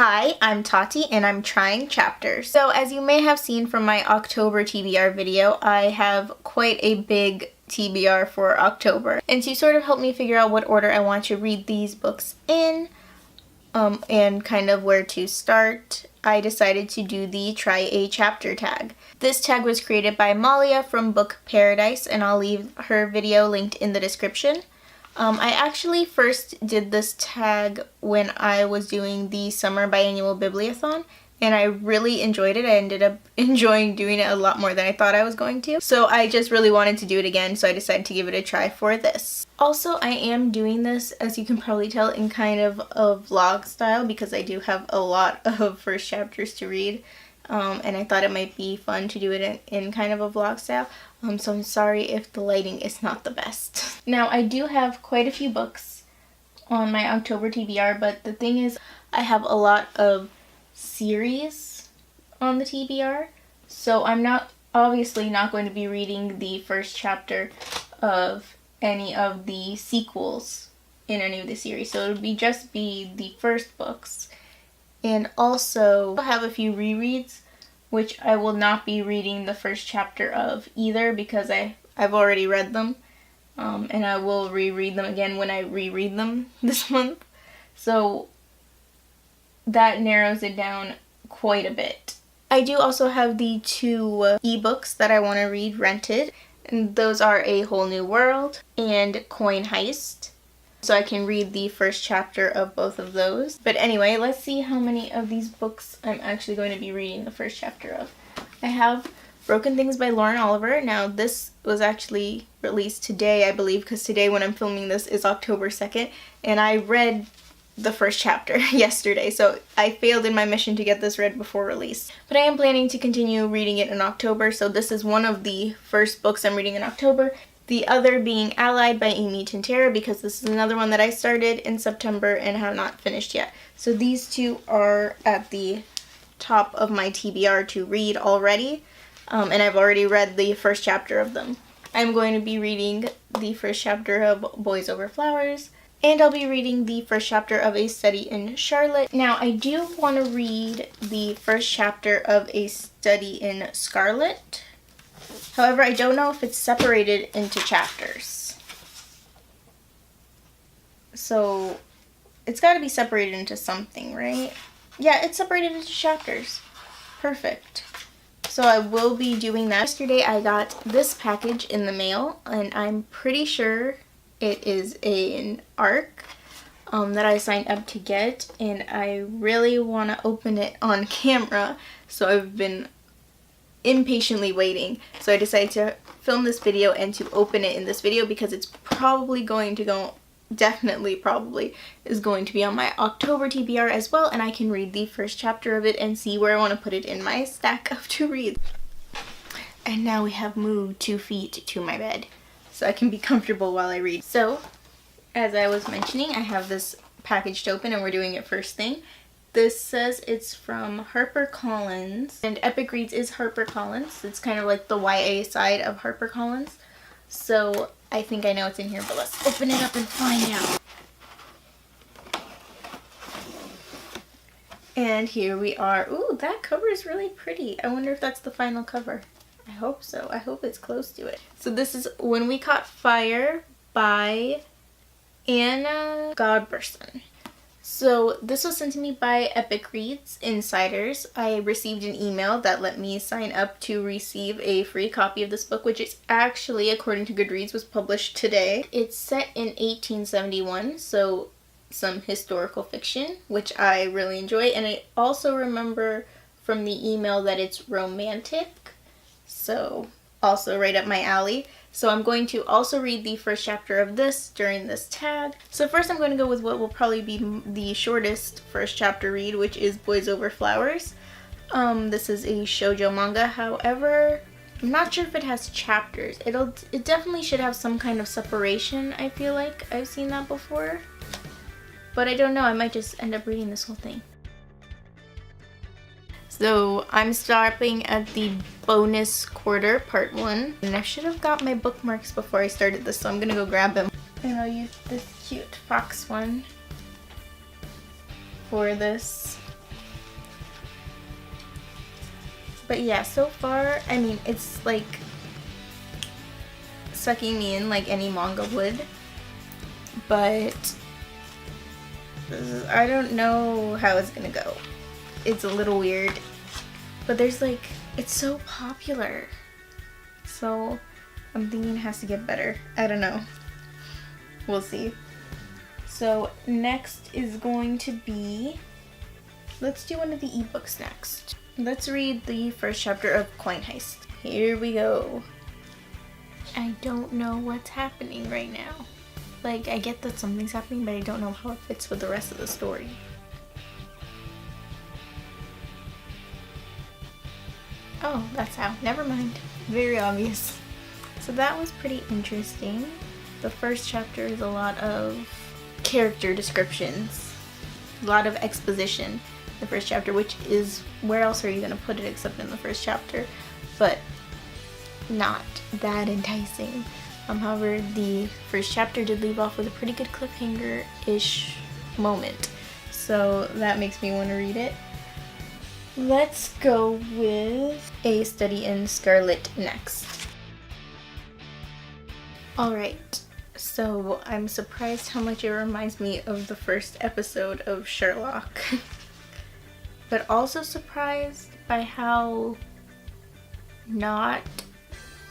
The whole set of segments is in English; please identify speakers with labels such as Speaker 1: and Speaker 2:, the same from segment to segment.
Speaker 1: Hi, I'm Tati and I'm trying chapters. So as you may have seen from my October TBR video, I have quite a big TBR for October. And to sort of help me figure out what order I want to read these books in, and kind of where to start, I decided to do the try a chapter tag. This tag was created by Malia from Book Paradise, and I'll leave her video linked in the description. I actually first did this tag when I was doing the summer biannual bibliothon, and I really enjoyed it. I ended up enjoying doing it a lot more than I thought I was going to. So I just really wanted to do it again, so I decided to give it a try for this. Also, I am doing this, as you can probably tell, in kind of a vlog style because I do have a lot of first chapters to read. And I thought it might be fun to do it in kind of a vlog style. So I'm sorry if the lighting is not the best. Now, I do have quite a few books on my October TBR, but the thing is, I have a lot of series on the TBR. So I'm obviously not going to be reading the first chapter of any of the sequels in any of the series. So it would just be the first books. And also I have a few rereads, which I will not be reading the first chapter of either because I've already read them. And I will reread them again when I reread them this month. So that narrows it down quite a bit. I do also have the two ebooks that I want to read rented. And those are A Whole New World and Coin Heist. So I can read the first chapter of both of those. But anyway, let's see how many of these books I'm actually going to be reading the first chapter of. I have Broken Things by Lauren Oliver. Now this was actually released today, I believe, because today when I'm filming this is October 2nd. And I read the first chapter yesterday, so I failed in my mission to get this read before release. But I am planning to continue reading it in October, so this is one of the first books I'm reading in October. The other being Allied by Amy Tintera, because this is another one that I started in September and have not finished yet. So these two are at the top of my TBR to read already, and I've already read the first chapter of them. I'm going to be reading the first chapter of Boys Over Flowers, and I'll be reading the first chapter of A Study in Charlotte. Now, I do want to read the first chapter of A Study in Scarlet. However, I don't know if it's separated into chapters. So, it's got to be separated into something, right? Yeah, it's separated into chapters. Perfect. So I will be doing that. Yesterday I got this package in the mail, and I'm pretty sure it is an ARC that I signed up to get, and I really want to open it on camera, so I've been impatiently waiting. So I decided to film this video and to open it in this video because it's probably going to go, definitely probably is going to be on my October TBR as well, and I can read the first chapter of it and see where I want to put it in my stack of to read. And now we have moved 2 feet to my bed so I can be comfortable while I read. So as I was mentioning, I have this package to open and we're doing it first thing. This says it's from HarperCollins, and Epic Reads is HarperCollins. It's kind of like the YA side of HarperCollins. So I think I know what's in here, but let's open it up and find out. And here we are. Ooh, that cover is really pretty. I wonder if that's the final cover. I hope so. I hope it's close to it. So this is When We Caught Fire by Anna Godberson. So this was sent to me by Epic Reads Insiders. I received an email that let me sign up to receive a free copy of this book, which is actually, according to Goodreads, was published today. It's set in 1871, so some historical fiction, which I really enjoy. And I also remember from the email that it's romantic, so also right up my alley. So I'm going to also read the first chapter of this during this tag. So first I'm going to go with what will probably be the shortest first chapter read, which is Boys Over Flowers. This is a shoujo manga, however, I'm not sure if it has chapters. It definitely should have some kind of separation, I feel like. I've seen that before. But I don't know, I might just end up reading this whole thing. So I'm stopping at the bonus quarter, part 1. And I should have got my bookmarks before I started this, so I'm gonna go grab them. And I'll use this cute fox one for this But yeah, so far, I mean, it's like sucking me in like any manga would, but I don't know how it's gonna go. It's a little weird, but there's like, it's so popular, so I'm thinking it has to get better. I don't know, we'll see. So next is going to be, let's do one of the ebooks next. Let's read the first chapter of Coin Heist. Here we go. I don't know what's happening right now. Like, I get that something's happening, but I don't know how it fits with the rest of the story. Oh, that's how. Never mind. Very obvious. So that was pretty interesting. The first chapter is a lot of character descriptions. A lot of exposition. The first chapter, which is, where else are you going to put it except in the first chapter? But not that enticing. However, the first chapter did leave off with a pretty good cliffhanger-ish moment. So that makes me want to read it. Let's go with A Study in Scarlet next. Alright, so I'm surprised how much it reminds me of the first episode of Sherlock. But also surprised by how not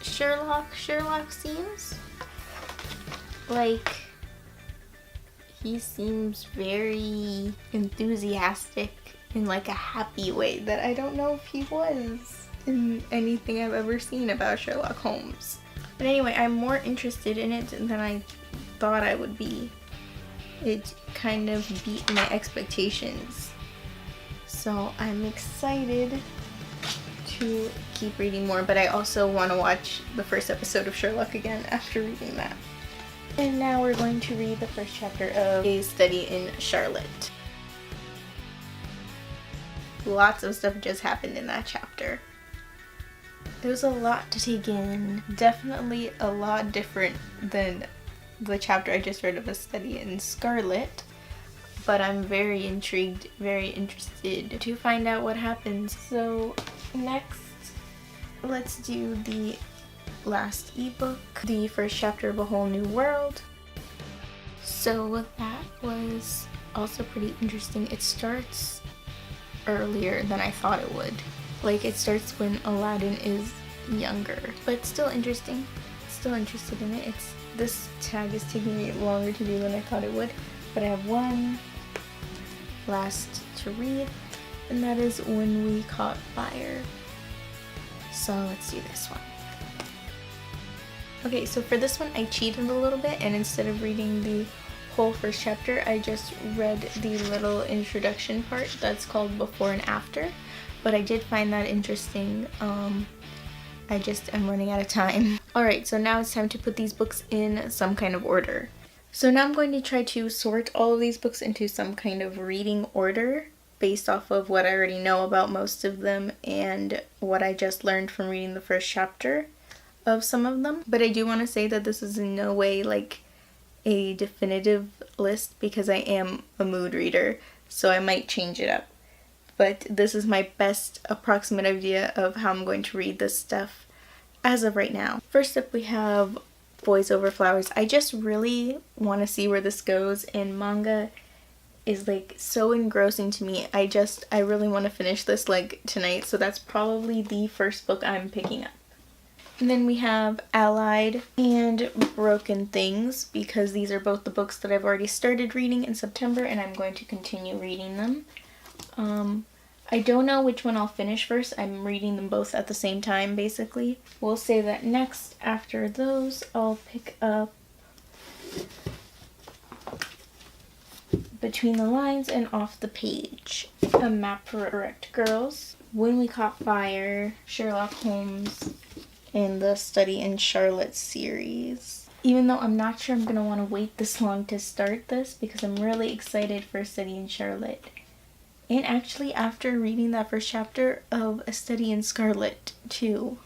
Speaker 1: Sherlock seems. Like, he seems very enthusiastic in like a happy way that I don't know if he was in anything I've ever seen about Sherlock Holmes. But anyway, I'm more interested in it than I thought I would be. It kind of beat my expectations. So I'm excited to keep reading more, but I also want to watch the first episode of Sherlock again after reading that. And now we're going to read the first chapter of A Study in Charlotte. Lots of stuff just happened in that chapter. There was a lot to take in. Definitely a lot different than the chapter I just read of A Study in Scarlet. But I'm very intrigued, very interested to find out what happens. So next, let's do the last ebook, the first chapter of A Whole New World. So that was also pretty interesting. It starts earlier than I thought it would. Like, it starts when Aladdin is younger, but still interesting. Still interested in it. This tag is taking me longer to do than I thought it would, but I have one last to read, and that is When We Caught Fire. So let's do this one. Okay, so for this one I cheated a little bit, and instead of reading the whole first chapter, I just read the little introduction part that's called Before and After. But I did find that interesting. I just am running out of time. Alright, so now it's time to put these books in some kind of order. So now I'm going to try to sort all of these books into some kind of reading order based off of what I already know about most of them and what I just learned from reading the first chapter of some of them. But I do want to say that this is in no way like a definitive list because I am a mood reader, so I might change it up. But this is my best approximate idea of how I'm going to read this stuff as of right now. First up we have Boys Over Flowers. I just really want to see where this goes, and manga is like so engrossing to me. I really want to finish this like tonight, so that's probably the first book I'm picking up. And then we have Allied and Broken Things, because these are both the books that I've already started reading in September and I'm going to continue reading them. I don't know which one I'll finish first. I'm reading them both at the same time, basically. We'll say that next, after those, I'll pick up Between the Lines and Off the Page, A Map for Erect Girls, When We Caught Fire, Sherlock Holmes, and the Study in Charlotte series. Even though I'm not sure I'm going to want to wait this long to start this because I'm really excited for Study in Charlotte. And actually, after reading that first chapter of A Study in Scarlet too,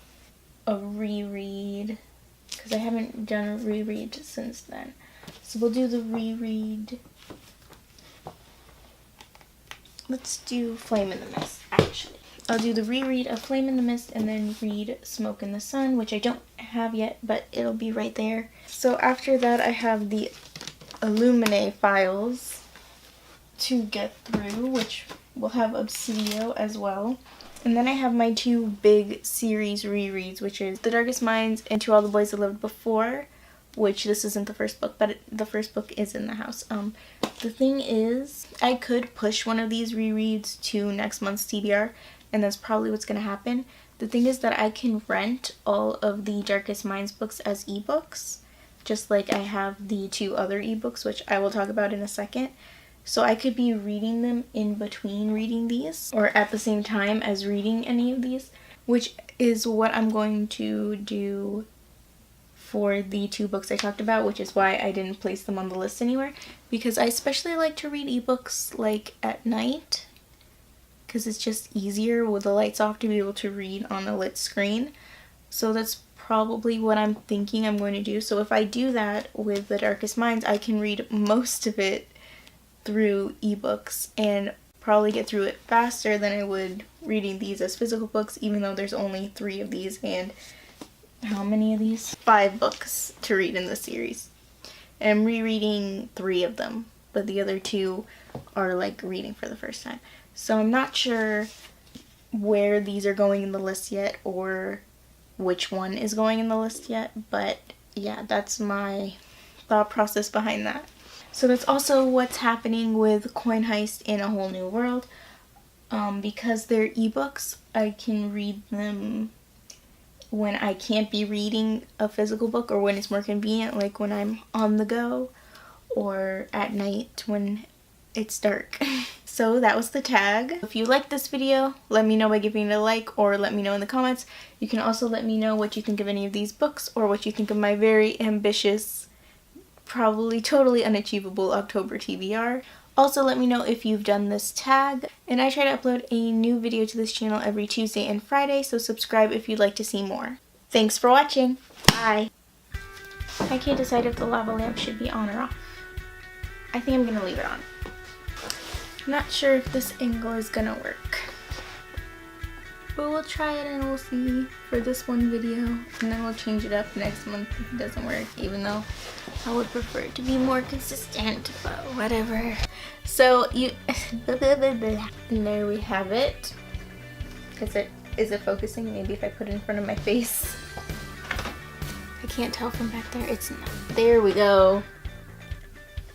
Speaker 1: a reread, because I haven't done a reread since then. So we'll do the reread. Let's do Flame in the Mist, actually. I'll do the reread of Flame in the Mist and then read Smoke in the Sun, which I don't have yet, but it'll be right there. So after that, I have the Illuminae files to get through, which will have Obsidio as well. And then I have my two big series rereads, which is The Darkest Minds and To All the Boys That Lived Before, which this isn't the first book, but the first book is in the house. The thing is, I could push one of these rereads to next month's TBR, and that's probably what's going to happen. The thing is that I can rent all of the Darkest Minds books as ebooks, just like I have the two other ebooks, which I will talk about in a second. So I could be reading them in between reading these, or at the same time as reading any of these, which is what I'm going to do for the two books I talked about, which is why I didn't place them on the list anywhere, because I especially like to read ebooks like at night, because it's just easier with the lights off to be able to read on a lit screen. So that's probably what I'm thinking I'm going to do. So if I do that with The Darkest Minds, I can read most of it through ebooks and probably get through it faster than I would reading these as physical books, even though there's only 3 of these and how many of these? 5 books to read in the series. And I'm rereading 3 of them, but the other 2 are like reading for the first time. So I'm not sure where these are going in the list yet or which one is going in the list yet, but yeah, that's my thought process behind that. So that's also what's happening with Coin Heist in a Whole New World. Because they're ebooks, I can read them when I can't be reading a physical book or when it's more convenient, like when I'm on the go or at night when it's dark. So that was the tag. If you liked this video, let me know by giving it a like or let me know in the comments. You can also let me know what you think of any of these books or what you think of my very ambitious, probably totally unachievable October TBR. Also let me know if you've done this tag. And I try to upload a new video to this channel every Tuesday and Friday, so subscribe if you'd like to see more. Thanks for watching. Bye. I can't decide if the lava lamp should be on or off. I think I'm gonna leave it on. Not sure if this angle is gonna work, but we'll try it and we'll see for this one video, and then we'll change it up next month if it doesn't work, even though I would prefer it to be more consistent, but whatever. So and there we have it. Is it focusing? Maybe if I put it in front of my face. I can't tell from back there. It's not. There we go.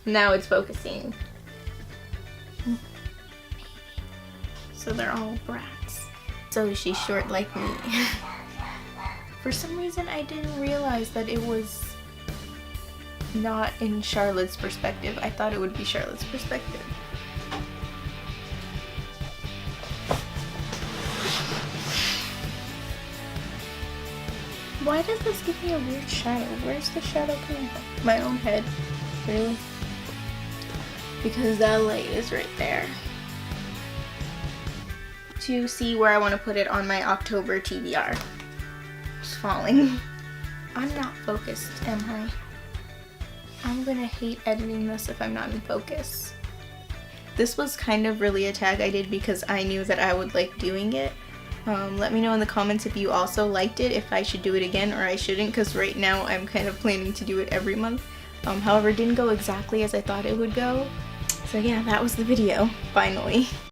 Speaker 1: Now it's focusing. So they're all brats. So she's short like me. For some reason I didn't realize that it was not in Charlotte's perspective. I thought it would be Charlotte's perspective. Why does this give me a weird shadow? Where's the shadow coming from? My own head. Really? Because that light is right there. To see where I want to put it on my October TBR. It's falling. I'm not focused, am I? I'm gonna hate editing this if I'm not in focus. This was kind of really a tag I did because I knew that I would like doing it. Let me know in the comments if you also liked it, if I should do it again or I shouldn't, because right now I'm kind of planning to do it every month. However, it didn't go exactly as I thought it would go. So yeah, that was the video, finally.